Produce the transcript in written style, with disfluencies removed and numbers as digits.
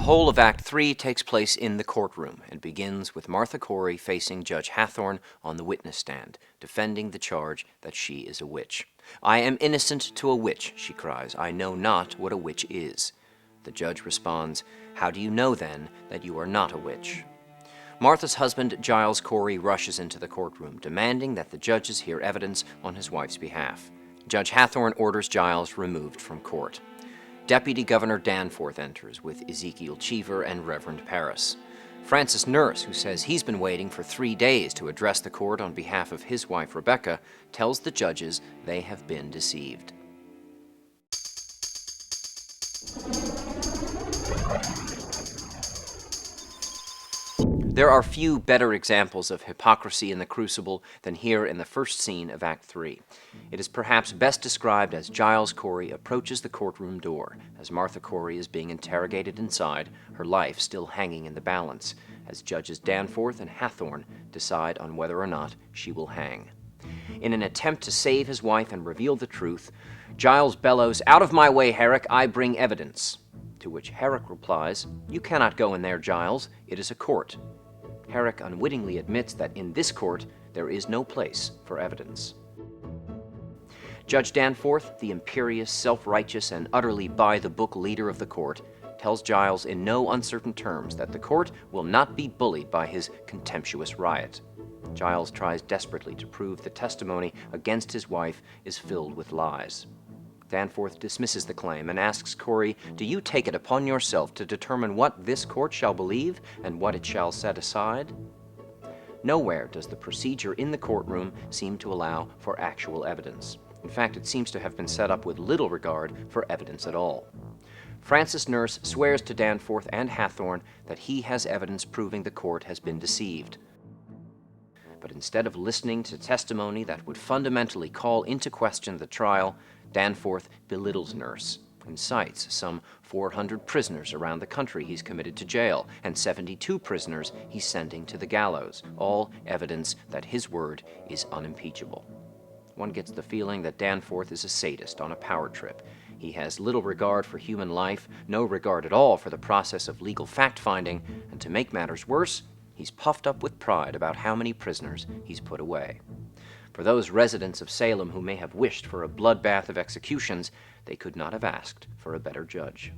whole of Act 3 takes place in the courtroom and begins with Martha Corey facing Judge Hathorne on the witness stand, defending the charge that she is a witch. "I am innocent to a witch," she cries. "I know not what a witch is." The judge responds, "How do you know, then, that you are not a witch?" Martha's husband, Giles Corey, rushes into the courtroom, demanding that the judges hear evidence on his wife's behalf. Judge Hathorne orders Giles removed from court. Deputy Governor Danforth enters with Ezekiel Cheever and Reverend Parris. Francis Nurse, who says he's been waiting for 3 days to address the court on behalf of his wife Rebecca, tells the judges they have been deceived. There are few better examples of hypocrisy in the Crucible than here in the first scene of Act 3. It is perhaps best described as Giles Corey approaches the courtroom door, as Martha Corey is being interrogated inside, her life still hanging in the balance, as Judges Danforth and Hathorne decide on whether or not she will hang. In an attempt to save his wife and reveal the truth, Giles bellows, "Out of my way, Herrick, I bring evidence." To which Herrick replies, "You cannot go in there, Giles. It is a court." Herrick unwittingly admits that in this court there is no place for evidence. Judge Danforth, the imperious, self-righteous, and utterly by-the-book leader of the court, tells Giles in no uncertain terms that the court will not be bullied by his contemptuous riot. Giles tries desperately to prove the testimony against his wife is filled with lies. Danforth dismisses the claim and asks Corey, "Do you take it upon yourself to determine what this court shall believe and what it shall set aside?" Nowhere does the procedure in the courtroom seem to allow for actual evidence. In fact, it seems to have been set up with little regard for evidence at all. Francis Nurse swears to Danforth and Hathorne that he has evidence proving the court has been deceived. But instead of listening to testimony that would fundamentally call into question the trial, Danforth belittles Nurse and cites some 400 prisoners around the country he's committed to jail and 72 prisoners he's sending to the gallows, all evidence that his word is unimpeachable. One gets the feeling that Danforth is a sadist on a power trip. He has little regard for human life, no regard at all for the process of legal fact-finding, and to make matters worse, he's puffed up with pride about how many prisoners he's put away. For those residents of Salem who may have wished for a bloodbath of executions, they could not have asked for a better judge.